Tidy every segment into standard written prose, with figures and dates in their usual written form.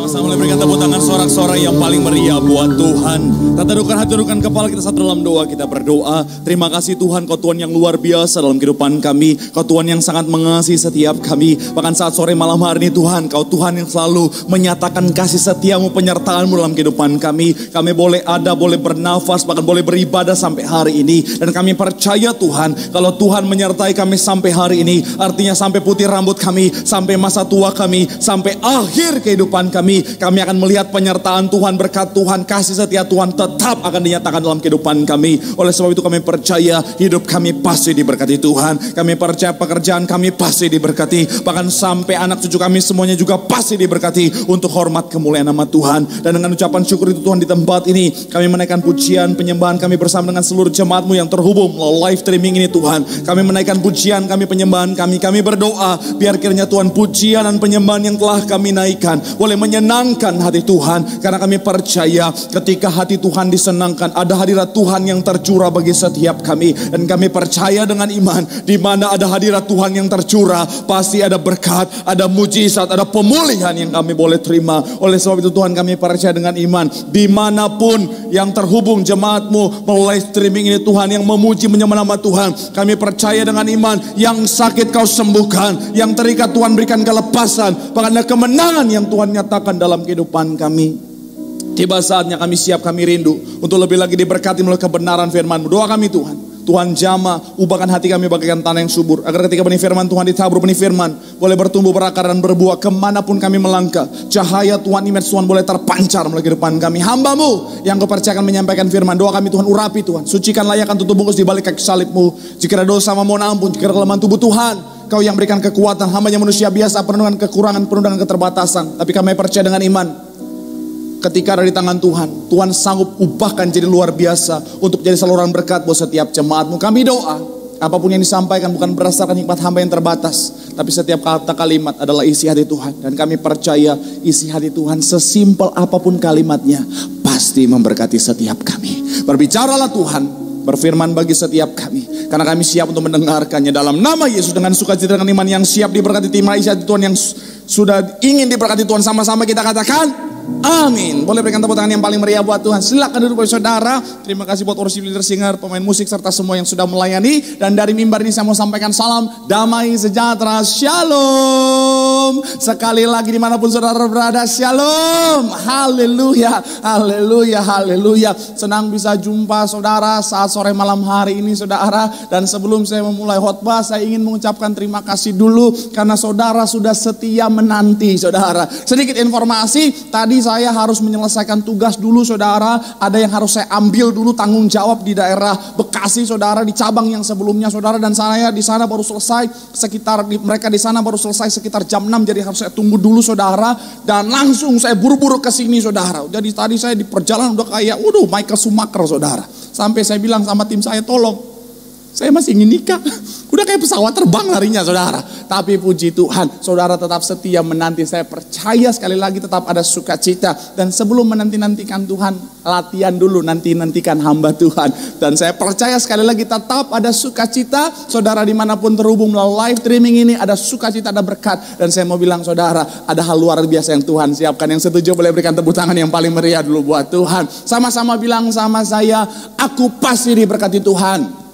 Sama-sama boleh berikan tepuk tangan sorak-sorai yang paling meriah buat Tuhan. Kita tundukkan dalam kita saat dalam doa, kita berdoa. Terima kasih Tuhan, Kau Tuhan yang luar biasa dalam kehidupan kami. Kau Tuhan yang sangat mengasihi setiap kami. Bahkan saat sore malam hari ini Tuhan, Kau Tuhan yang selalu menyatakan kasih setiamu, penyertaan-Mu dalam kehidupan kami. Kami boleh ada, boleh bernafas, bahkan boleh beribadah sampai hari ini. Dan kami percaya Tuhan, kalau Tuhan menyertai kami sampai hari ini, artinya sampai putih rambut kami, sampai masa tua kami, sampai akhir kehidupan kami akan melihat penyertaan Tuhan, berkat Tuhan, kasih setia Tuhan tetap akan dinyatakan dalam kehidupan kami. Oleh sebab itu kami percaya hidup kami pasti diberkati Tuhan. Kami percaya pekerjaan kami pasti diberkati. Bahkan sampai anak cucu kami semuanya juga pasti diberkati untuk hormat kemuliaan nama Tuhan. Dan dengan ucapan syukur itu Tuhan, di tempat ini kami menaikkan pujian penyembahan kami bersama dengan seluruh jemaat-Mu yang terhubung melalui live streaming ini Tuhan. Kami menaikkan pujian kami, penyembahan kami. Kami berdoa biar kiranya Tuhan pujian dan penyembahan yang telah kami naikkan boleh menyenangkan hati Tuhan. Karena kami percaya ketika hati Tuhan disenangkan, ada hadirat Tuhan yang tercurah bagi setiap kami. Dan kami percaya dengan iman, di mana ada hadirat Tuhan yang tercurah, pasti ada berkat, ada mujizat, ada pemulihan yang kami boleh terima. Oleh sebab itu Tuhan, kami percaya dengan iman, dimanapun yang terhubung jemaat-Mu melalui streaming ini Tuhan, yang memuji menyembah nama Tuhan, kami percaya dengan iman, yang sakit Kau sembuhkan, yang terikat Tuhan berikan kelepasan, bahkan ada kemenangan yang Tuhan nyatakan dalam kehidupan kami. Tiba saatnya kami siap, kami rindu untuk lebih lagi diberkati melalui kebenaran firman-Mu. Doa kami Tuhan jamah, ubahkan hati kami bagaikan tanah yang subur, agar ketika benih firman Tuhan ditabur, benih firman boleh bertumbuh, berakar dan berbuah kemanapun kami melangkah. Cahaya Tuhan, image Tuhan boleh terpancar melalui kehidupan kami. Hamba-Mu yang Kau percayakan menyampaikan firman. Doa kami Tuhan, urapi Tuhan, sucikan, layakkan, tutup bungkus di balik kaki salib-Mu. Jika ada dosa mohon ampun, jika ada kelemahan tubuh Tuhan, Kau yang berikan kekuatan. Hamba-Nya manusia biasa, penuh dengan kekurangan, penuh dengan keterbatasan. Tapi kami percaya dengan iman, ketika ada di tangan Tuhan, Tuhan sanggup ubahkan jadi luar biasa untuk jadi saluran berkat buat setiap jemaat-Mu. Kami doa, apapun yang disampaikan bukan berdasarkan hikmat hamba yang terbatas, tapi setiap kata kalimat adalah isi hati Tuhan. Dan kami percaya isi hati Tuhan, sesimpel apapun kalimatnya, pasti memberkati setiap kami. Berbicaralah Tuhan, berfirman bagi setiap kami, karena kami siap untuk mendengarkannya. Dalam nama Yesus, dengan sukacita, dengan iman yang siap diberkati, terima isi hati Tuhan yang sudah ingin diberkati Tuhan. Sama-sama kita katakan amin. Boleh berikan tepuk tangan yang paling meriah buat Tuhan. Silakan duduk saudara. Terima kasih buat worship leader, singer, pemain musik, serta semua yang sudah melayani. Dan dari mimbar ini saya mau sampaikan salam damai sejahtera, shalom. Sekali lagi dimanapun saudara berada, shalom. Haleluya, haleluya, haleluya. Senang bisa jumpa saudara saat sore malam hari ini saudara. Dan sebelum saya memulai khotbah, saya ingin mengucapkan terima kasih dulu, karena saudara sudah setia menanti saudara. Sedikit informasi, tadi saya harus menyelesaikan tugas dulu saudara. Ada yang harus saya ambil dulu tanggung jawab di daerah Bekasi saudara, di cabang yang sebelumnya saudara. Dan saya di sana baru selesai mereka di sana baru selesai sekitar jam 6. Jadi harus saya tunggu dulu saudara. Dan langsung saya buru-buru ke sini saudara. Jadi tadi saya di perjalanan udah kayak Michael Schumacher saudara. Sampai saya bilang sama tim saya, tolong, saya masih ingin nikah. Udah kayak pesawat terbang larinya saudara. Tapi puji Tuhan, saudara tetap setia menanti. Saya percaya sekali lagi tetap ada sukacita. Dan sebelum menanti-nantikan Tuhan, latihan dulu nanti-nantikan hamba Tuhan. Dan saya percaya sekali lagi tetap ada sukacita. Saudara dimanapun terhubung melalui live streaming ini, ada sukacita, ada berkat. Dan saya mau bilang saudara, ada hal luar biasa yang Tuhan siapkan. Yang setuju boleh berikan tepuk tangan yang paling meriah dulu buat Tuhan. Sama-sama bilang sama saya, aku pasti diberkati Tuhan.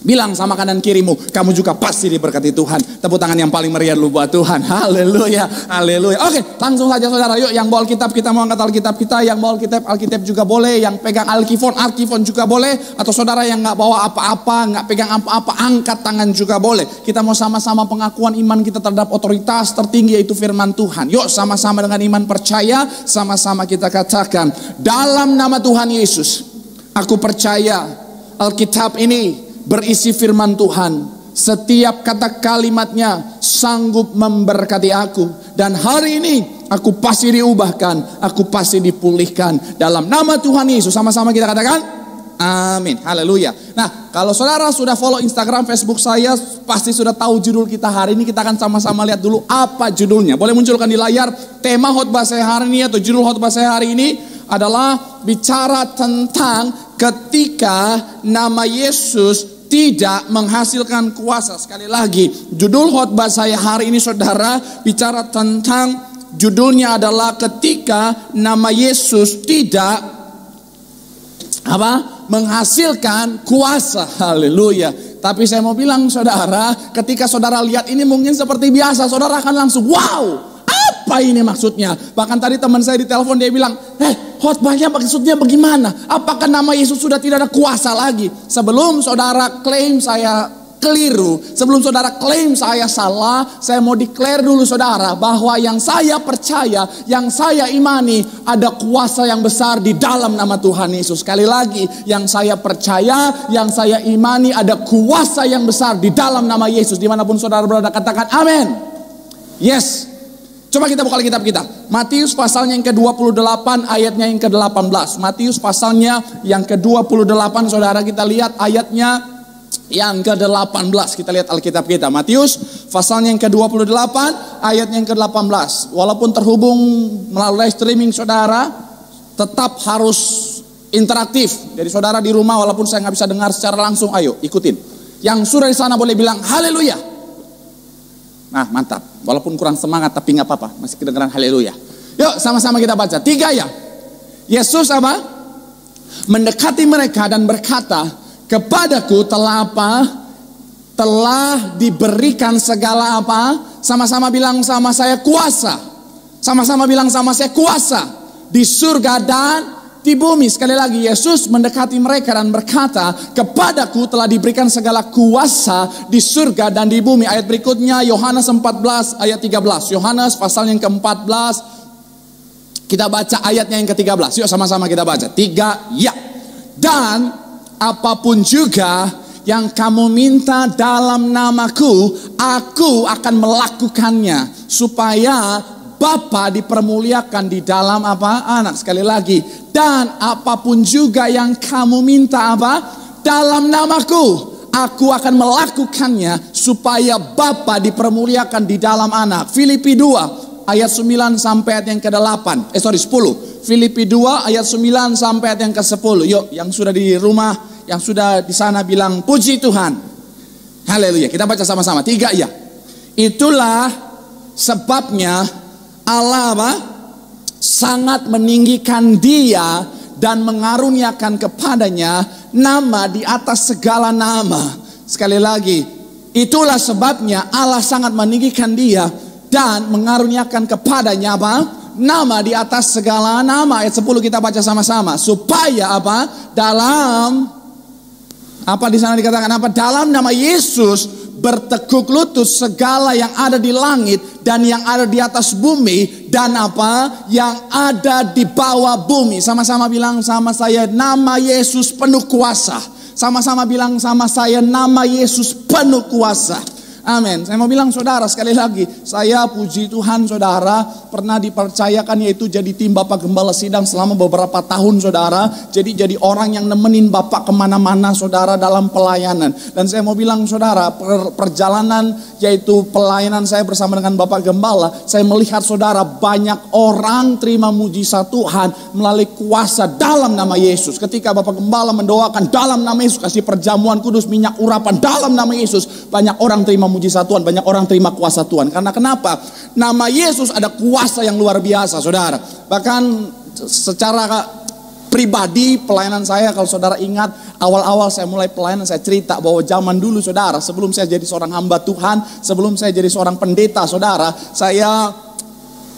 Bilang sama kanan kirimu, kamu juga pasti diberkati Tuhan. Tepuk tangan yang paling meriah dulu buat Tuhan. Haleluya, haleluya. Oke, langsung saja saudara. Yuk, yang bawa Alkitab kita mau angkat Alkitab kita. Yang bawa Alkitab juga boleh. Yang pegang Alkifon juga boleh. Atau saudara yang gak bawa apa-apa, gak pegang apa-apa, angkat tangan juga boleh. Kita mau sama-sama pengakuan iman kita terhadap otoritas tertinggi, yaitu firman Tuhan. Yuk, sama-sama dengan iman percaya, sama-sama kita katakan, dalam nama Tuhan Yesus, aku percaya Alkitab ini berisi firman Tuhan. Setiap kata kalimatnya sanggup memberkati aku. Dan hari ini aku pasti diubahkan, aku pasti dipulihkan. Dalam nama Tuhan Yesus, sama-sama kita katakan amin. Haleluya. Nah, kalau saudara sudah follow Instagram, Facebook saya, pasti sudah tahu judul kita hari ini. Kita akan sama-sama lihat dulu apa judulnya. Boleh munculkan di layar tema khotbah saya hari ini, atau judul khotbah saya hari ini adalah bicara tentang ketika nama Yesus tidak menghasilkan kuasa. Sekali lagi, judul khotbah saya hari ini saudara bicara tentang judulnya adalah ketika nama Yesus tidak menghasilkan kuasa. Haleluya. Tapi saya mau bilang saudara, ketika saudara lihat ini mungkin seperti biasa, saudara akan langsung wow, apa ini maksudnya? Bahkan tadi teman saya di telepon dia bilang, khotbahnya maksudnya bagaimana? Apakah nama Yesus sudah tidak ada kuasa lagi? Sebelum saudara klaim saya keliru, sebelum saudara klaim saya salah, saya mau declare dulu saudara bahwa yang saya percaya, yang saya imani, ada kuasa yang besar di dalam nama Tuhan Yesus. Sekali lagi, yang saya percaya, yang saya imani, ada kuasa yang besar di dalam nama Yesus. Dimanapun saudara berada, katakan amin. Yes. Coba kita buka kitab kita. Matius pasalnya yang ke-28 ayatnya yang ke-18. Matius pasalnya yang ke-28 saudara, kita lihat ayatnya yang ke-18. Kita lihat Alkitab kita. Matius pasalnya yang ke-28 ayatnya yang ke-18. Walaupun terhubung melalui streaming saudara, tetap harus interaktif. Jadi saudara di rumah walaupun saya nggak bisa dengar secara langsung, ayo ikutin. Yang sudah di sana boleh bilang haleluya. Nah mantap. Walaupun kurang semangat tapi nggak apa-apa, masih kedengaran haleluya. Yuk sama-sama kita baca. 3 ya. Yesus mendekati mereka dan berkata, kepadaku telah diberikan segala sama-sama bilang sama saya kuasa. Sama-sama bilang sama saya kuasa di surga dan di bumi. Sekali lagi, Yesus mendekati mereka dan berkata, kepadaku telah diberikan segala kuasa di surga dan di bumi. Ayat berikutnya Yohanes 14 ayat 13. Yohanes pasal yang ke-14, kita baca ayatnya yang ke-13. Yuk sama-sama kita baca. 3 ya. Dan apapun juga yang kamu minta dalam namaku, aku akan melakukannya, supaya Bapa dipermuliakan di dalam anak. Sekali lagi, dan apapun juga yang kamu minta dalam namaku, aku akan melakukannya, supaya Bapa dipermuliakan di dalam anak. Filipi 2 ayat 9 sampai ayat yang ke-8. 10. Filipi 2 ayat 9 sampai ayat yang ke-10. Yuk, yang sudah di rumah, yang sudah di sana bilang puji Tuhan. Haleluya. Kita baca sama-sama. 3 ya. Itulah sebabnya Allah sangat meninggikan dia dan mengaruniakan kepadanya nama di atas segala nama. Sekali lagi, itulah sebabnya Allah sangat meninggikan dia dan mengaruniakan kepadanya nama di atas segala nama. Ayat 10 kita baca sama-sama. Supaya dalam di sana dikatakan dalam nama Yesus bertekuk lutut segala yang ada di langit dan yang ada di atas bumi dan yang ada di bawah bumi. Sama-sama bilang sama saya, nama Yesus penuh kuasa. Sama-sama bilang sama saya, nama Yesus penuh kuasa. Amin. Saya mau bilang saudara sekali lagi, saya puji Tuhan saudara pernah dipercayakan yaitu jadi tim Bapak Gembala Sidang selama beberapa tahun saudara. Jadi orang yang nemenin Bapak kemana-mana saudara dalam pelayanan. Dan saya mau bilang saudara, perjalanan yaitu pelayanan saya bersama dengan Bapak Gembala, saya melihat saudara banyak orang terima mujizat Tuhan melalui kuasa dalam nama Yesus. Ketika Bapak Gembala mendoakan dalam nama Yesus, kasih perjamuan kudus, minyak urapan dalam nama Yesus, banyak orang terima mujizat Tuhan, banyak orang terima kuasa Tuhan. Karena kenapa? Nama Yesus ada kuasa yang luar biasa saudara. Bahkan secara pribadi pelayanan saya, kalau saudara ingat awal-awal saya mulai pelayanan, saya cerita bahwa zaman dulu saudara, sebelum saya jadi seorang hamba Tuhan, sebelum saya jadi seorang pendeta saudara, saya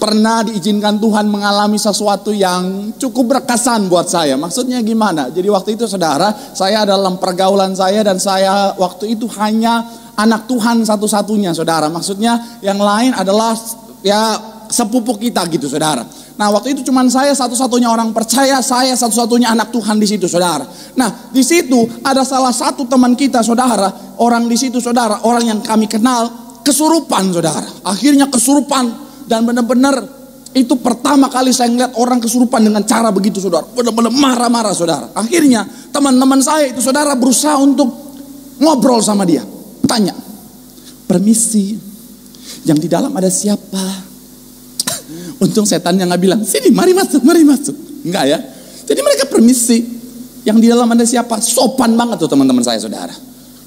pernah diizinkan Tuhan mengalami sesuatu yang cukup berkesan buat saya. Maksudnya gimana? Jadi waktu itu saudara, saya dalam pergaulan saya dan saya waktu itu hanya anak Tuhan satu-satunya saudara. Maksudnya yang lain adalah ya sepupu kita gitu saudara. Nah waktu itu cuman saya satu-satunya orang percaya, saya satu-satunya anak Tuhan di situ saudara. Nah di situ ada salah satu teman kita saudara, orang di situ saudara, orang yang kami kenal kesurupan saudara. Akhirnya kesurupan dan benar-benar itu pertama kali saya ngeliat orang kesurupan dengan cara begitu saudara. Benar-benar marah-marah saudara. Akhirnya teman-teman saya itu saudara berusaha untuk ngobrol sama dia. Tanya, permisi, yang di dalam ada siapa? Untung setannya nggak bilang, sini mari masuk, mari masuk. Enggak ya. Jadi mereka permisi, yang di dalam ada siapa? Sopan banget tuh teman-teman saya saudara.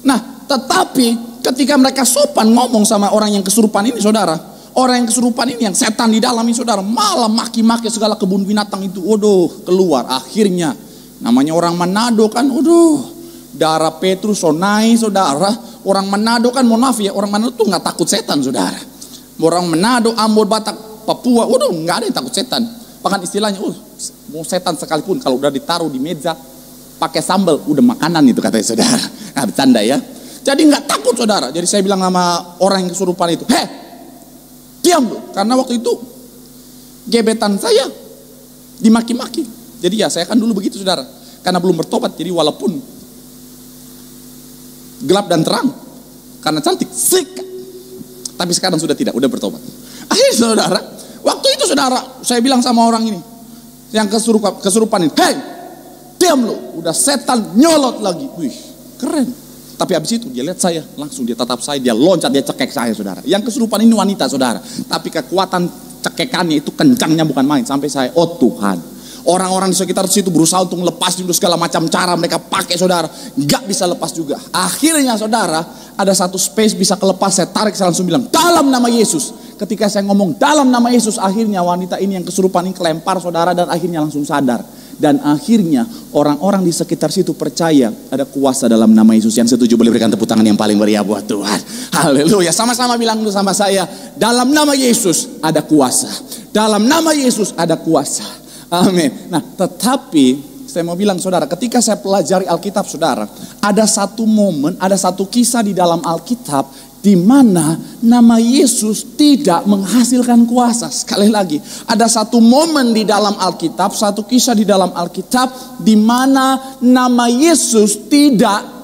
Nah tetapi ketika mereka sopan ngomong sama orang yang kesurupan ini saudara, Orang yang kesurupan ini, yang setan di dalam ini saudara, malah maki-maki segala kebun binatang itu. Waduh, keluar. Akhirnya, namanya orang Manado kan, waduh, darah Petrus sonai saudara. Orang Manado kan, mohon maaf ya, orang Manado tuh gak takut setan saudara. Orang Manado, Ambon, Batak, Papua, waduh gak ada yang takut setan. Bahkan istilahnya, mau setan sekalipun kalau udah ditaruh di meja, pakai sambal, udah makanan itu katanya saudara. Nah, bercanda ya. Jadi nggak takut saudara. Jadi saya bilang sama orang yang kesurupan itu, diam lu. Karena waktu itu gebetan saya dimaki-maki. Jadi ya saya kan dulu begitu saudara. Karena belum bertobat. Jadi walaupun gelap dan terang, karena cantik, sikat. Tapi sekarang sudah tidak, udah bertobat. Akhirnya saudara, waktu itu saudara, saya bilang sama orang ini, yang kesurupan ini, diam lu, udah setan nyolot lagi. Wih, keren. Tapi habis itu dia lihat saya, langsung dia tatap saya, dia loncat, dia cekek saya saudara. Yang kesurupan ini wanita saudara. Tapi kekuatan cekekannya itu kencangnya bukan main. Sampai saya, oh Tuhan. Orang-orang di sekitar situ berusaha untuk lepas itu segala macam cara mereka pakai saudara. Gak bisa lepas juga. Akhirnya saudara, ada satu space bisa kelepas. Saya tarik, saya langsung bilang, dalam nama Yesus. Ketika saya ngomong dalam nama Yesus, akhirnya wanita ini yang kesurupan ini kelempar saudara dan akhirnya langsung sadar. Dan akhirnya orang-orang di sekitar situ percaya ada kuasa dalam nama Yesus. Yang setuju boleh berikan tepuk tangan yang paling meriah buat Tuhan. Haleluya. Sama-sama bilang dulu sama saya, dalam nama Yesus ada kuasa. Dalam nama Yesus ada kuasa. Amin. Nah, tetapi saya mau bilang saudara, ketika saya pelajari Alkitab saudara, ada satu momen, ada satu kisah di dalam Alkitab di mana nama Yesus tidak menghasilkan kuasa. Sekali lagi, ada satu momen di dalam Alkitab, satu kisah di dalam Alkitab di mana nama Yesus tidak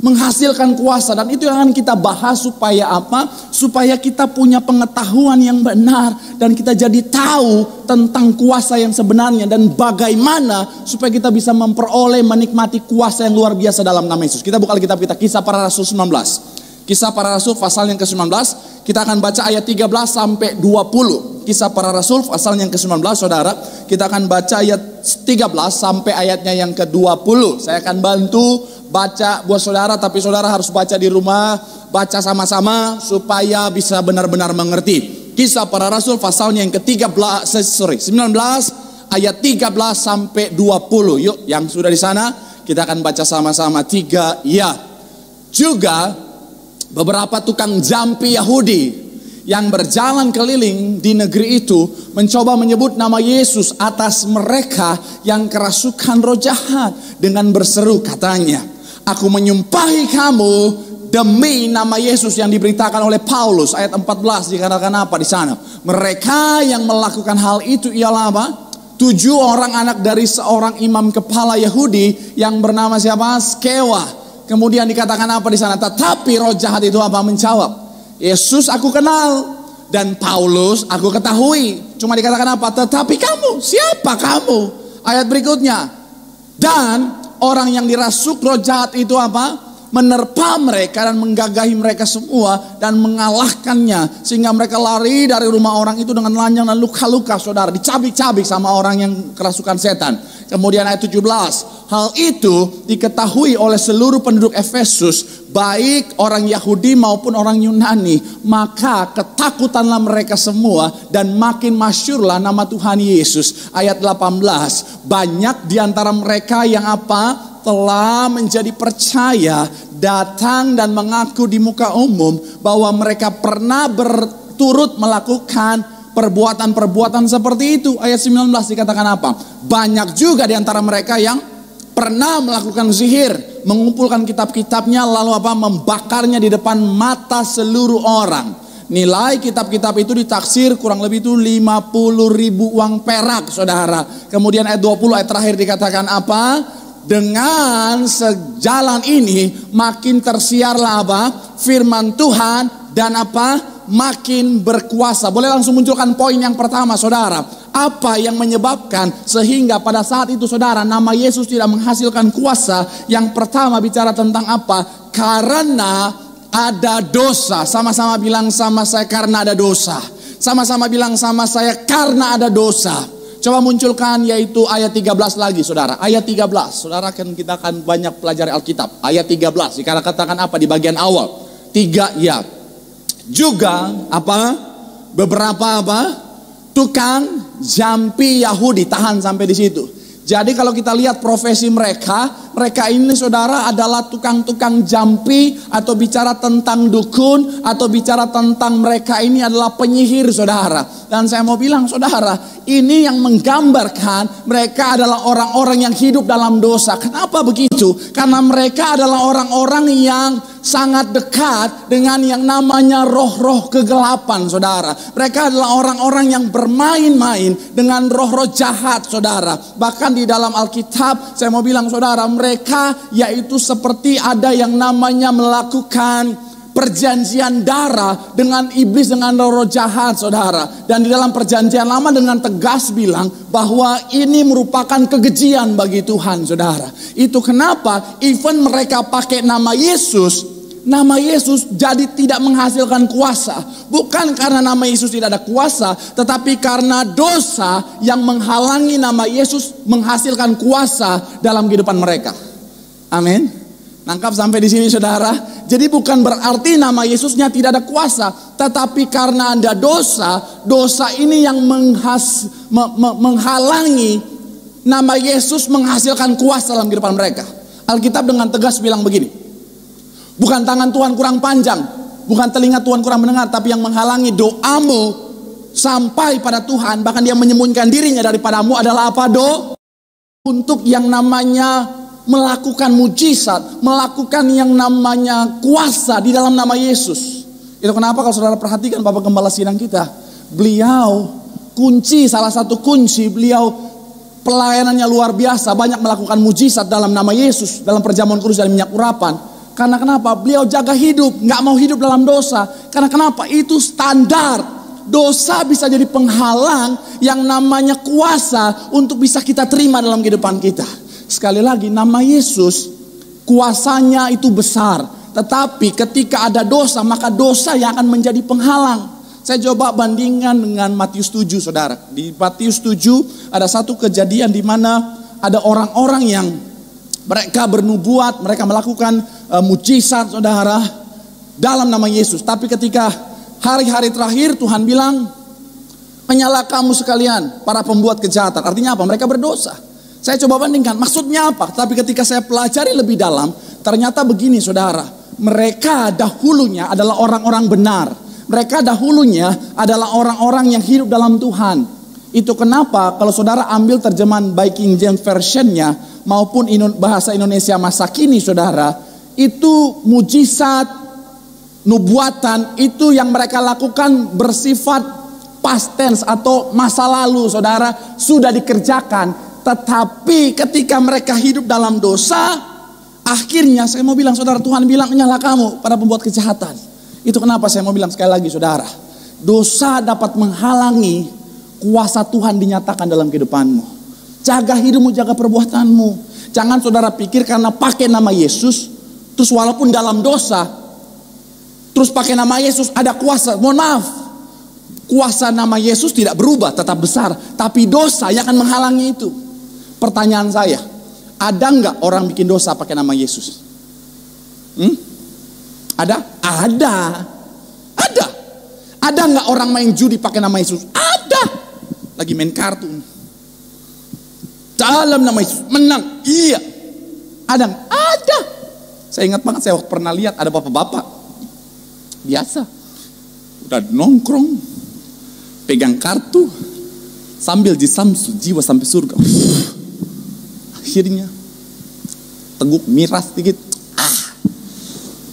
menghasilkan kuasa. Dan itu yang akan kita bahas supaya apa? Supaya kita punya pengetahuan yang benar dan kita jadi tahu tentang kuasa yang sebenarnya dan bagaimana supaya kita bisa memperoleh, menikmati kuasa yang luar biasa dalam nama Yesus. Kita buka Alkitab kita, Kisah Para Rasul 19. Kisah Para Rasul pasal yang ke-19, kita akan baca ayat 13 sampai 20. Kisah Para Rasul pasal yang ke-19 saudara, kita akan baca ayat 13 sampai ayatnya yang ke-20. Saya akan bantu baca buat saudara, tapi saudara harus baca di rumah, baca sama-sama supaya bisa benar-benar mengerti. Kisah Para Rasul pasalnya yang ke-19 ayat 13 sampai 20. Yuk, yang sudah di sana kita akan baca sama-sama 3 ya. Juga beberapa tukang jampi Yahudi yang berjalan keliling di negeri itu mencoba menyebut nama Yesus atas mereka yang kerasukan roh jahat dengan berseru katanya, aku menyumpahi kamu demi nama Yesus yang diberitakan oleh Paulus. Ayat 14 dikatakan apa di sana? Mereka yang melakukan hal itu ialah apa? 7 orang anak dari seorang imam kepala Yahudi yang bernama siapa? Skewa. Kemudian dikatakan apa di sana? Tetapi roh jahat itu apa? Menjawab, Yesus aku kenal dan Paulus aku ketahui. Cuma dikatakan apa? Tetapi kamu, siapa kamu? Ayat berikutnya. Dan orang yang dirasuk roh jahat itu apa? Menerpa mereka dan menggagahi mereka semua dan mengalahkannya sehingga mereka lari dari rumah orang itu dengan lanjang dan luka-luka saudara, dicabik-cabik sama orang yang kerasukan setan. Kemudian ayat 17, hal itu diketahui oleh seluruh penduduk Efesus, baik orang Yahudi maupun orang Yunani, maka ketakutanlah mereka semua dan makin masyhurlah nama Tuhan Yesus. Ayat 18, banyak di antara mereka yang apa? Telah menjadi percaya, datang dan mengaku di muka umum bahwa mereka pernah berturut melakukan perbuatan-perbuatan seperti itu. Ayat 19 dikatakan apa? Banyak juga di antara mereka yang pernah melakukan sihir, mengumpulkan kitab-kitabnya lalu apa? Membakarnya di depan mata seluruh orang. Nilai kitab-kitab itu ditaksir kurang lebih itu 50.000 uang perak saudara. Kemudian ayat 20 ayat terakhir dikatakan apa? Dengan sejalan ini makin tersiarlah apa? Firman Tuhan dan apa? Makin berkuasa. Boleh langsung munculkan poin yang pertama saudara. Apa yang menyebabkan sehingga pada saat itu saudara nama Yesus tidak menghasilkan kuasa? Yang pertama bicara tentang apa? Karena ada dosa. Sama-sama bilang sama saya, karena ada dosa. Sama-sama bilang sama saya, karena ada dosa. Coba munculkan yaitu ayat 13 lagi saudara. Ayat 13. Saudara kita akan banyak pelajari Alkitab. Ayat 13. Dikatakan apa di bagian awal? 3 ya. Juga apa? beberapa tukang jampi Yahudi. Tahan sampai di situ. Jadi kalau kita lihat profesi mereka ini saudara adalah tukang-tukang jampi, atau bicara tentang dukun, atau bicara tentang mereka ini adalah penyihir saudara. Dan saya mau bilang saudara, ini yang menggambarkan mereka adalah orang-orang yang hidup dalam dosa. Kenapa begitu? Karena mereka adalah orang-orang yang sangat dekat dengan yang namanya roh-roh kegelapan saudara. Mereka adalah orang-orang yang bermain-main dengan roh-roh jahat saudara. Bahkan di dalam Alkitab saya mau bilang saudara, mereka yaitu seperti ada yang namanya melakukan perjanjian darah dengan iblis, dengan roh jahat saudara. Dan di dalam perjanjian lama dengan tegas bilang bahwa ini merupakan kekejian bagi Tuhan saudara. Itu kenapa even mereka pakai nama Yesus jadi tidak menghasilkan kuasa. Bukan karena nama Yesus tidak ada kuasa, tetapi karena dosa yang menghalangi nama Yesus menghasilkan kuasa dalam kehidupan mereka. Amin. Nangkap sampai di sini saudara? Jadi bukan berarti nama Yesusnya tidak ada kuasa, tetapi karena ada dosa ini yang menghalangi nama Yesus menghasilkan kuasa dalam kehidupan mereka. Alkitab dengan tegas bilang begini, bukan tangan Tuhan kurang panjang, bukan telinga Tuhan kurang mendengar, tapi yang menghalangi doamu sampai pada Tuhan, bahkan dia menyembunyikan dirinya daripadamu adalah apa? Untuk yang namanya melakukan mujizat, melakukan yang namanya kuasa di dalam nama Yesus. Itu kenapa kalau saudara perhatikan Bapak Gembala Sidang kita, beliau salah satu kunci beliau pelayanannya luar biasa, banyak melakukan mujizat dalam nama Yesus, dalam perjamuan kudus dan minyak urapan. Karena kenapa? Beliau jaga hidup, nggak mau hidup dalam dosa. Karena kenapa? Itu standar. Dosa bisa jadi penghalang yang namanya kuasa untuk bisa kita terima dalam kehidupan kita. Sekali lagi, nama Yesus kuasanya itu besar. Tetapi ketika ada dosa, maka dosa yang akan menjadi penghalang. Saya coba bandingkan dengan Matius 7 saudara. Di Matius 7 ada satu kejadian di mana ada orang-orang yang mereka bernubuat, mereka melakukan mujizat saudara dalam nama Yesus. Tapi ketika hari-hari terakhir Tuhan bilang, penyalah kamu sekalian para pembuat kejahatan. Artinya apa? Mereka berdosa. Saya coba bandingkan, maksudnya apa? Tapi ketika saya pelajari lebih dalam, ternyata begini saudara. Mereka dahulunya adalah orang-orang benar. Mereka dahulunya adalah orang-orang yang hidup dalam Tuhan. Itu kenapa kalau saudara ambil terjemahan baik King James Version-nya maupun bahasa Indonesia masa kini saudara, itu mujizat, nubuatan itu yang mereka lakukan bersifat past tense atau masa lalu saudara, sudah dikerjakan. Tetapi ketika mereka hidup dalam dosa, akhirnya saya mau bilang saudara, Tuhan bilang nyala kamu pada pembuat kejahatan. Itu kenapa saya mau bilang sekali lagi saudara, dosa dapat menghalangi kuasa Tuhan dinyatakan dalam kehidupanmu. Jaga hidupmu, jaga perbuatanmu. Jangan saudara pikir karena pakai nama Yesus, terus walaupun dalam dosa, terus pakai nama Yesus ada kuasa. Mohon maaf, kuasa nama Yesus tidak berubah, tetap besar. Tapi dosa yang akan menghalangi itu. Pertanyaan saya, ada nggak orang bikin dosa pakai nama Yesus? Ada? Ada. Ada nggak orang main judi pakai nama Yesus? Ada. Lagi main kartu. Dalam nama Yesus menang. Iya. Ada? Ada. Saya ingat banget, saya pernah lihat ada bapak-bapak biasa, udah nongkrong, pegang kartu, sambil disamsu jiwa sampai surga. Akhirnya teguk miras sedikit,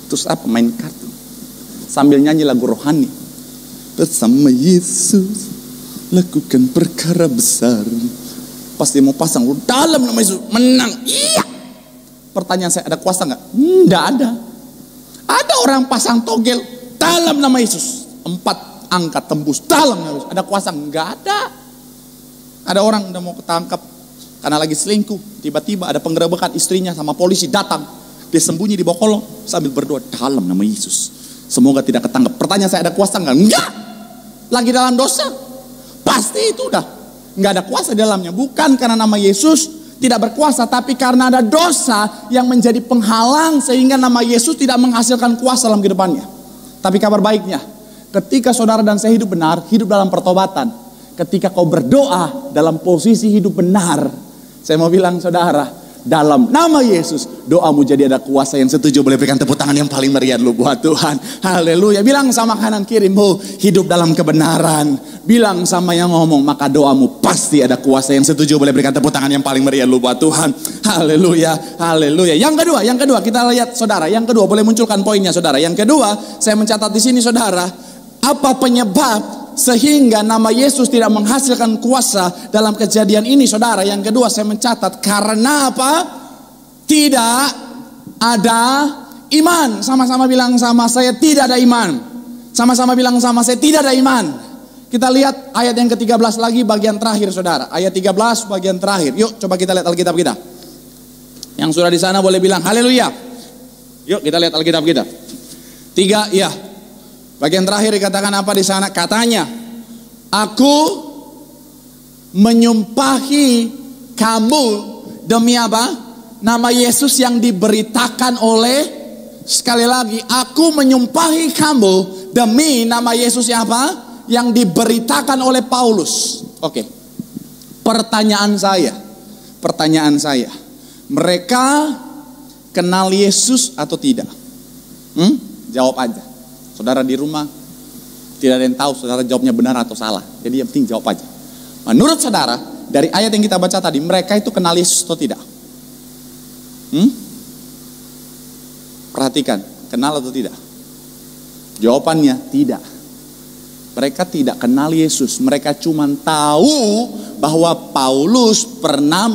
terus apa, main kartu sambil nyanyi lagu rohani. Bersama Yesus lakukan perkara besar. Pasti mau pasang dalam nama Yesus menang. Iya. Pertanyaan saya, ada kuasa nggak? Nggak ada. Ada orang pasang togel dalam nama Yesus, 4 angka tembus dalam nama Yesus. Ada kuasa? Nggak ada. Ada orang udah mau ketangkap karena lagi selingkuh, tiba-tiba ada penggerebekan, istrinya sama polisi datang, dia sembunyi di bawah kolong sambil berdoa dalam nama Yesus, semoga tidak ketangkap. Pertanyaan saya, ada kuasa nggak? Nggak. Lagi dalam dosa, pasti itu udah nggak ada kuasa di dalamnya. Bukan karena nama Yesus tidak berkuasa, tapi karena ada dosa yang menjadi penghalang sehingga nama Yesus tidak menghasilkan kuasa dalam kehidupannya. Tapi kabar baiknya, Ketika saudara dan saya hidup benar, hidup dalam pertobatan. Ketika kau berdoa dalam posisi hidup benar, saya mau bilang saudara, dalam nama Yesus, doamu jadi ada kuasa. Yang setuju boleh berikan tepuk tangan yang paling meriah dulu buat Tuhan. Haleluya. Bilang sama kanan kirimu, hidup dalam kebenaran. Bilang sama yang ngomong, maka doamu pasti ada kuasa. Yang setuju boleh berikan tepuk tangan yang paling meriah dulu buat Tuhan. Haleluya. Haleluya. Yang kedua kita lihat saudara. Yang kedua boleh munculkan poinnya saudara. Yang kedua saya mencatat di sini saudara, apa penyebab sehingga nama Yesus tidak menghasilkan kuasa dalam kejadian ini saudara. Yang kedua saya mencatat, karena apa? Tidak ada iman. Sama-sama bilang sama saya, tidak ada iman. Sama-sama bilang sama saya, tidak ada iman. Kita lihat ayat yang ke-13 lagi, bagian terakhir saudara. Ayat 13 bagian terakhir. Yuk coba kita lihat Alkitab kita. Yang sudah di sana boleh bilang haleluya. Yuk kita lihat Alkitab kita. 3 ya. Bagian terakhir dikatakan apa di sana? Katanya, aku menyumpahi kamu demi apa? Nama Yesus yang diberitakan oleh, sekali lagi, aku menyumpahi kamu demi nama Yesus yang apa? Yang diberitakan oleh Paulus. Oke. Pertanyaan saya, mereka kenal Yesus atau tidak? Jawab aja. Saudara di rumah, tidak ada yang tahu saudara jawabnya benar atau salah. Jadi yang penting jawab aja. Menurut saudara, dari ayat yang kita baca tadi, mereka itu kenal Yesus atau tidak? Perhatikan, kenal atau tidak? Jawabannya tidak. Mereka tidak kenal Yesus. Mereka cuma tahu bahwa Paulus pernah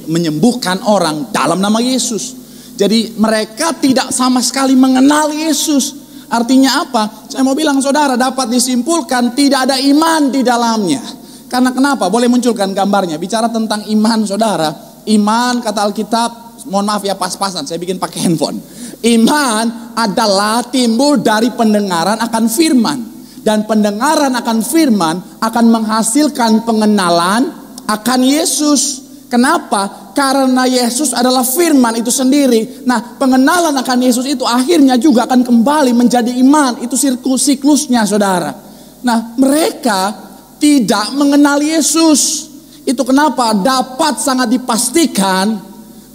menyembuhkan orang dalam nama Yesus. Jadi mereka tidak sama sekali mengenal Yesus. Artinya apa? Saya mau bilang saudara, dapat disimpulkan tidak ada iman di dalamnya. Karena kenapa? Boleh munculkan gambarnya. Bicara tentang iman saudara. Iman kata Alkitab, mohon maaf ya pas-pasan, saya bikin pakai handphone. Iman adalah timbul dari pendengaran akan firman. Dan pendengaran akan firman akan menghasilkan pengenalan akan Yesus. Kenapa? Karena Yesus adalah firman itu sendiri. Nah, pengenalan akan Yesus itu akhirnya juga akan kembali menjadi iman. Itu siklusnya saudara. Nah, mereka tidak mengenal Yesus. Itu kenapa dapat sangat dipastikan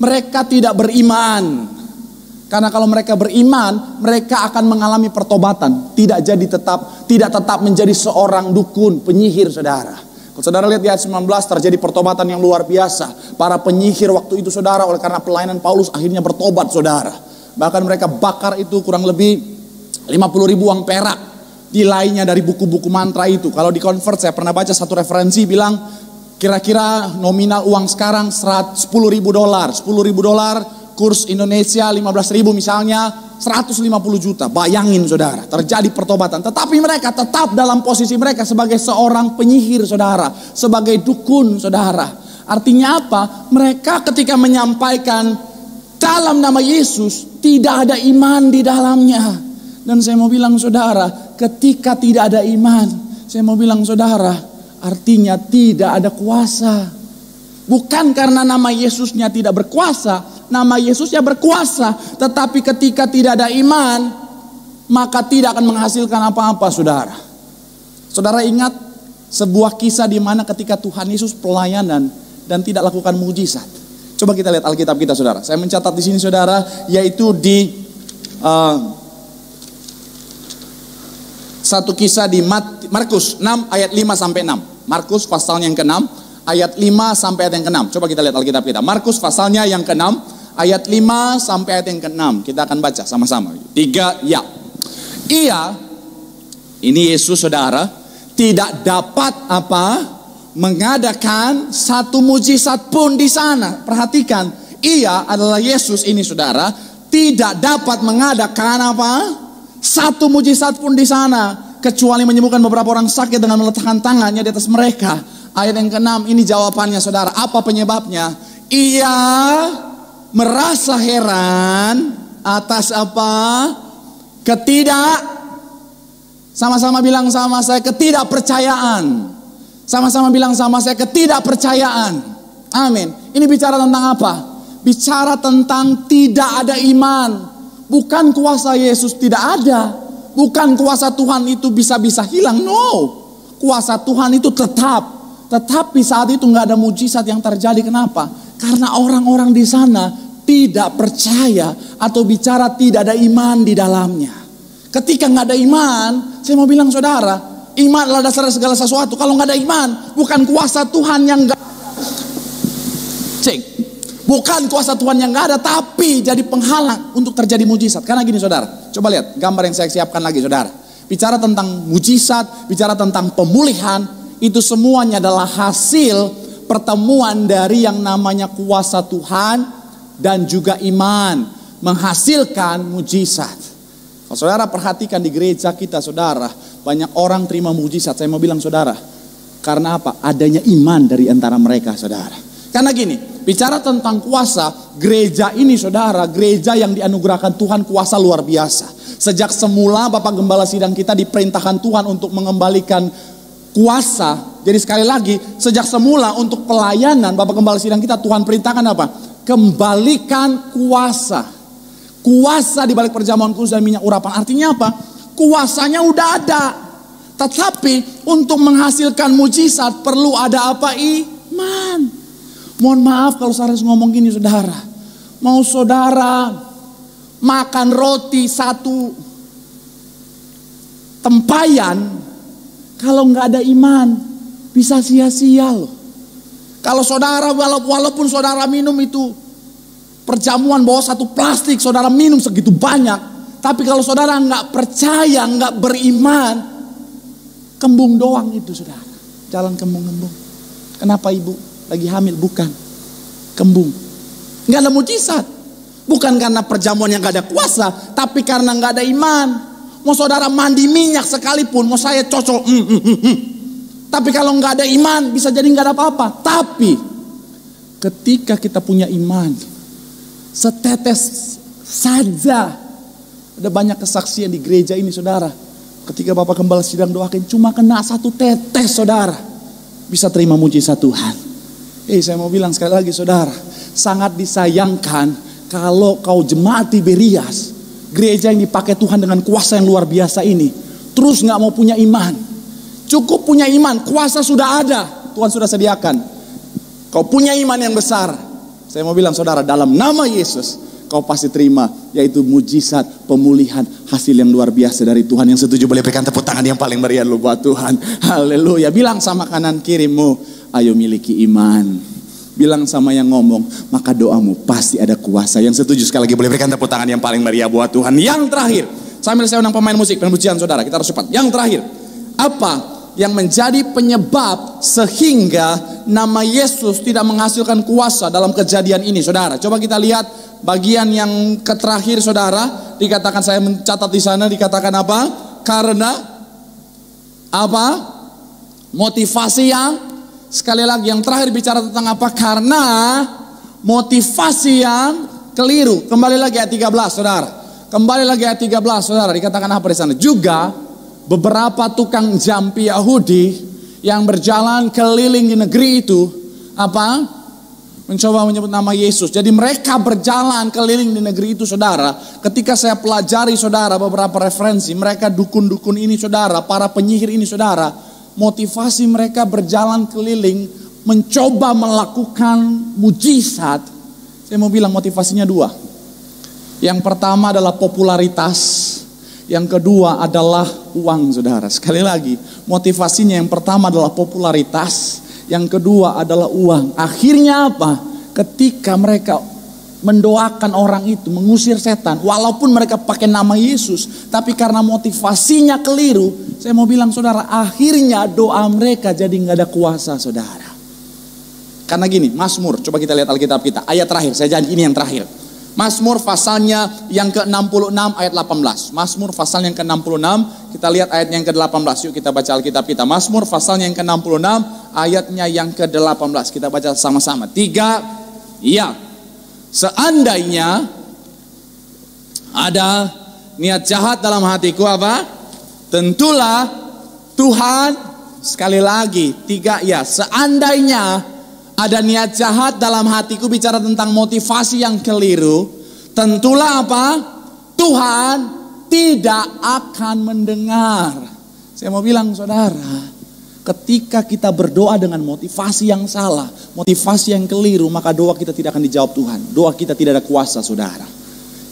mereka tidak beriman. Karena kalau mereka beriman, mereka akan mengalami pertobatan. Tidak tetap menjadi seorang dukun, penyihir saudara. Kalau saudara lihat di ayat 19 terjadi pertobatan yang luar biasa. Para penyihir waktu itu saudara, oleh karena pelayanan Paulus akhirnya bertobat saudara. Bahkan mereka bakar itu kurang lebih 50.000 uang perak. Nilainya dari buku-buku mantra itu. Kalau di convert saya pernah baca satu referensi bilang kira-kira nominal uang sekarang $10.000. $10.000 kurs Indonesia 15.000 misalnya 150 juta. Bayangin saudara, terjadi pertobatan. Tetapi mereka tetap dalam posisi mereka sebagai seorang penyihir saudara, sebagai dukun saudara. Artinya apa? Mereka ketika menyampaikan dalam nama Yesus tidak ada iman di dalamnya. Dan saya mau bilang saudara, ketika tidak ada iman, saya mau bilang saudara, artinya tidak ada kuasa. Bukan karena nama Yesusnya tidak berkuasa, nama Yesusnya berkuasa, tetapi ketika tidak ada iman, maka tidak akan menghasilkan apa-apa saudara. Saudara ingat sebuah kisah di mana ketika Tuhan Yesus pelayanan dan tidak lakukan mujizat. Coba kita lihat Alkitab kita saudara. Saya mencatat di sini saudara, yaitu di satu kisah di Markus 6 ayat 5 sampai 6. Markus pasalnya yang ke-6 ayat 5 sampai ayat yang ke-6. Coba kita lihat Alkitab kita. Markus pasalnya yang ke-6 ayat 5 sampai ayat yang ke-6. Kita akan baca sama-sama. 3 ya. Ini Yesus saudara, tidak dapat mengadakan satu mujizat pun di sana. Perhatikan, ia adalah Yesus ini saudara, tidak dapat mengadakan satu mujizat pun di sana, kecuali menyembuhkan beberapa orang sakit dengan meletakkan tangannya di atas mereka. Ayat yang ke-6 ini jawabannya saudara. Apa penyebabnya? Ia merasa heran atas sama-sama bilang sama saya, ketidakpercayaan. Sama-sama bilang sama saya, ketidakpercayaan. Amin. Ini bicara tentang apa? Bicara tentang tidak ada iman. Bukan kuasa Yesus tidak ada. Bukan kuasa Tuhan itu bisa-bisa hilang. No. Kuasa Tuhan itu tetap. Tetapi saat itu nggak ada mujizat yang terjadi. Kenapa? Karena orang-orang di sana tidak percaya atau bicara tidak ada iman di dalamnya. Ketika nggak ada iman, saya mau bilang saudara, iman adalah dasar segala sesuatu. Kalau nggak ada iman, bukan kuasa Tuhan yang nggak cek, bukan kuasa Tuhan yang nggak ada, tapi jadi penghalang untuk terjadi mujizat. Karena gini saudara, coba lihat gambar yang saya siapkan lagi saudara. Bicara tentang mujizat, bicara tentang pemulihan. Itu semuanya adalah hasil pertemuan dari yang namanya kuasa Tuhan dan juga iman. Menghasilkan mujizat. Kalau saudara perhatikan di gereja kita saudara, banyak orang terima mujizat. Saya mau bilang saudara, karena apa? Adanya iman dari antara mereka saudara. Karena gini, bicara tentang kuasa, gereja ini saudara, gereja yang dianugerahkan Tuhan kuasa luar biasa. Sejak semula Bapak Gembala Sidang kita diperintahkan Tuhan untuk mengembalikan kuasa. Jadi sekali lagi, sejak semula untuk pelayanan Bapak Gembala Sidang kita, Tuhan perintahkan apa? Kembalikan kuasa. Kuasa di balik perjamuan kudus dan minyak urapan. Artinya apa? Kuasanya udah ada. Tetapi untuk menghasilkan mujizat perlu ada apa? Iman. Mohon maaf kalau saya harus ngomong gini saudara. Mau saudara makan roti satu tempayan, kalau nggak ada iman, bisa sia-sia loh. Kalau saudara, walaupun saudara minum itu perjamuan bawa satu plastik, saudara minum segitu banyak. Tapi kalau saudara nggak percaya, nggak beriman, kembung doang itu saudara. Jalan kembung-kembung. Kenapa ibu lagi hamil? Bukan. Kembung. Nggak ada mujizat. Bukan karena perjamuan yang nggak ada kuasa, tapi karena nggak ada iman. Mau saudara mandi minyak sekalipun, mau saya cocok. Tapi kalau nggak ada iman, bisa jadi nggak ada apa-apa. Tapi ketika kita punya iman, setetes saja. Ada banyak kesaksian di gereja ini saudara. Ketika Bapak Gembala Sidang doakan, cuma kena satu tetes saudara, bisa terima mujizat Tuhan. Saya mau bilang sekali lagi saudara, sangat disayangkan kalau kau jemaat Tiberias, gereja yang dipakai Tuhan dengan kuasa yang luar biasa ini, terus gak mau punya iman. Cukup punya iman, kuasa sudah ada, Tuhan sudah sediakan. Kau punya iman yang besar, saya mau bilang saudara, dalam nama Yesus, kau pasti terima, yaitu mujizat, pemulihan, hasil yang luar biasa dari Tuhan. Yang setuju boleh berikan tepuk tangan yang paling meriah lu buat Tuhan. Haleluya. Bilang sama kanan kirimu, ayo miliki iman. Bilang sama yang ngomong, maka doamu pasti ada kuasa. Yang setuju sekali lagi boleh berikan tepuk tangan yang paling meriah buat Tuhan. Yang terakhir, sambil saya undang pemain musik penpujian saudara, kita harus cepat. Yang terakhir, apa yang menjadi penyebab sehingga nama Yesus tidak menghasilkan kuasa dalam kejadian ini saudara? Coba kita lihat bagian yang terakhir saudara. Dikatakan, saya mencatat di sana, dikatakan apa? Karena apa? Motivasi yang, sekali lagi yang terakhir bicara tentang apa? Karena motivasi yang keliru. Kembali lagi ayat 13 saudara. Kembali lagi ayat 13 saudara. Dikatakan apa di sana? Juga beberapa tukang jampi Yahudi yang berjalan keliling di negeri itu, apa? Mencoba menyebut nama Yesus. Jadi mereka berjalan keliling di negeri itu saudara. Ketika saya pelajari saudara beberapa referensi, mereka dukun-dukun ini saudara, para penyihir ini saudara, motivasi mereka berjalan keliling mencoba melakukan mujizat. Saya mau bilang motivasinya dua. Yang pertama adalah popularitas, yang kedua adalah uang saudara. Sekali lagi, motivasinya yang pertama adalah popularitas, yang kedua adalah uang. Akhirnya apa? Ketika mereka mendoakan orang itu, mengusir setan, walaupun mereka pakai nama Yesus, tapi karena motivasinya keliru, saya mau bilang saudara, akhirnya doa mereka jadi nggak ada kuasa saudara. Karena gini, Mazmur, coba kita lihat Alkitab kita, ayat terakhir, saya janji ini yang terakhir. Mazmur pasalnya yang ke-66 ayat 18. Mazmur pasalnya yang ke-66, kita lihat ayatnya yang ke-18. Yuk kita baca Alkitab kita. Mazmur pasalnya yang ke-66, ayatnya yang ke-18. Kita baca sama-sama. 3, iya. Seandainya ada niat jahat dalam hatiku apa? Tentulah Tuhan, sekali lagi 3 ya. Seandainya ada niat jahat dalam hatiku, bicara tentang motivasi yang keliru, tentulah apa? Tuhan tidak akan mendengar. Saya mau bilang saudara, ketika kita berdoa dengan motivasi yang salah, motivasi yang keliru, maka doa kita tidak akan dijawab Tuhan. Doa kita tidak ada kuasa, saudara.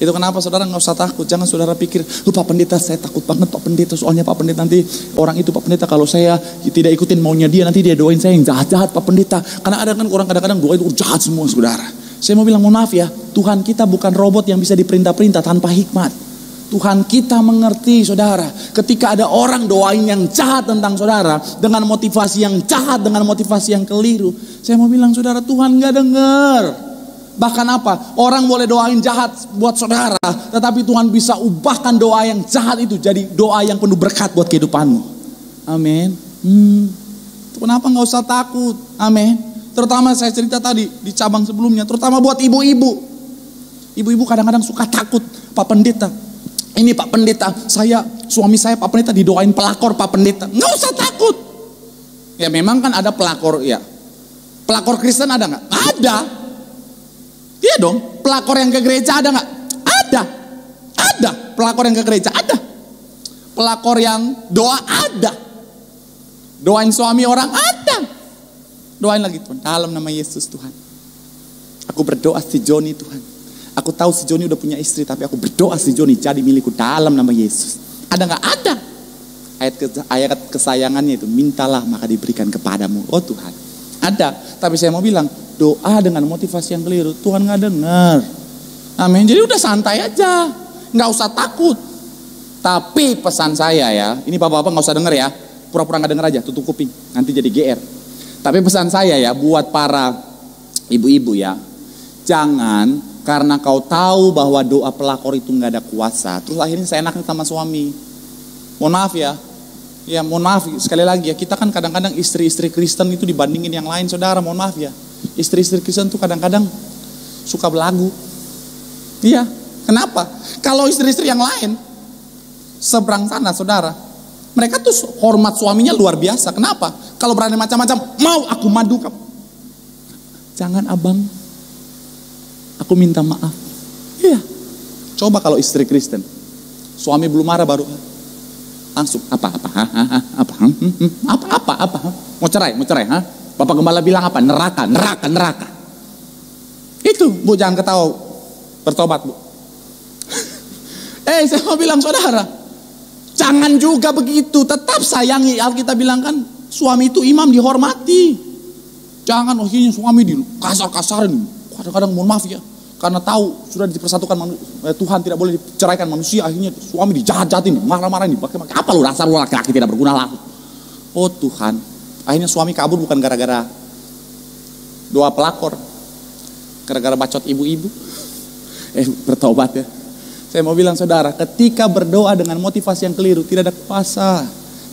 Itu kenapa saudara nggak usah takut. Jangan saudara pikir, Pak Pendeta saya takut banget Pak Pendeta. Soalnya Pak Pendeta nanti orang itu Pak Pendeta kalau saya tidak ikutin maunya dia, nanti dia doain saya yang jahat-jahat Pak Pendeta. Karena ada kan orang kadang-kadang doa itu jahat semua saudara. Saya mau bilang mohon maaf ya, Tuhan kita bukan robot yang bisa diperintah-perintah tanpa hikmat. Tuhan kita mengerti saudara. Ketika ada orang doain yang jahat tentang saudara, dengan motivasi yang jahat, dengan motivasi yang keliru, saya mau bilang saudara, Tuhan gak dengar. Bahkan apa? Orang boleh doain jahat buat saudara, tetapi Tuhan bisa ubahkan doa yang jahat itu jadi doa yang penuh berkat buat kehidupanmu. Amin. Kenapa gak usah takut? Amin. Terutama saya cerita tadi di cabang sebelumnya, terutama buat ibu-ibu. Ibu-ibu kadang-kadang suka takut, Pak Pendeta. Ini Pak Pendeta, suami saya Pak Pendeta didoain pelakor Pak Pendeta. Nggak usah takut. Ya memang kan ada pelakor ya. Pelakor Kristen ada nggak? Ada. Iya dong. Pelakor yang ke gereja ada nggak? Ada. Ada. Pelakor yang ke gereja ada. Pelakor yang doa ada. Doain suami orang ada. Doain lagi Tuhan. Dalam nama Yesus Tuhan. Aku berdoa si Joni Tuhan. Aku tahu si Joni udah punya istri, tapi aku berdoa si Joni jadi milikku dalam nama Yesus. Ada nggak? Ada. Ayat kesayangannya itu, mintalah maka diberikan kepadamu. Oh Tuhan, ada. Tapi saya mau bilang, doa dengan motivasi yang keliru, Tuhan nggak dengar. Amin. Jadi udah santai aja, nggak usah takut. Tapi pesan saya ya, ini bapak-bapak nggak usah denger ya, pura-pura nggak denger aja, tutup kuping, nanti jadi GR. Tapi pesan saya ya, buat para ibu-ibu ya, jangan karena kau tahu bahwa doa pelakor itu nggak ada kuasa, terus akhirnya saya enaknya sama suami. Mohon maaf ya, mohon maaf sekali lagi ya, kita kan kadang-kadang istri-istri Kristen itu dibandingin yang lain saudara, mohon maaf ya. Istri-istri Kristen tuh kadang-kadang suka belagu. Iya, kenapa? Kalau istri-istri yang lain seberang sana saudara, mereka tuh hormat suaminya luar biasa. Kenapa? Kalau berani macam-macam, mau aku madu kamu. Jangan abang, aku minta maaf. Iya. Coba kalau istri Kristen, suami belum marah baru langsung apa? Mau cerai? Ha? Bapak Gembala bilang apa? Neraka. Itu, Bu, jangan ketawa. Bertobat, Bu. Saya mau bilang saudara, jangan juga begitu. Tetap sayangi. Alkitab bilang kan, suami itu imam dihormati. Jangan akhirnya suami dikasar-kasarin. Kadang-kadang mohon maaf ya, karena tahu sudah dipersatukan Tuhan tidak boleh diceraikan manusia, akhirnya suami dijahat-jahatin, marah-marahin, apa lu dasar lu laki-laki tidak berguna lah. Oh Tuhan, akhirnya suami kabur bukan gara-gara doa pelakor, gara-gara bacot ibu-ibu. Bertobat ya. Saya mau bilang saudara, ketika berdoa dengan motivasi yang keliru tidak ada kuasa.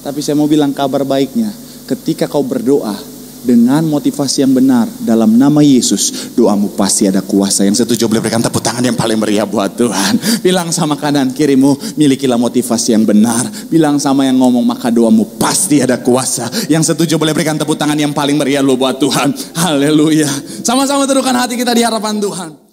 Tapi saya mau bilang kabar baiknya, ketika kau berdoa dengan motivasi yang benar dalam nama Yesus, doamu pasti ada kuasa. Yang setuju boleh berikan tepuk tangan yang paling meriah buat Tuhan. Bilang sama kanan kirimu, milikilah motivasi yang benar. Bilang sama yang ngomong, maka doamu pasti ada kuasa. Yang setuju boleh berikan tepuk tangan yang paling meriah lo buat Tuhan. Haleluya. Sama-sama teduhkan hati kita di hadapan Tuhan.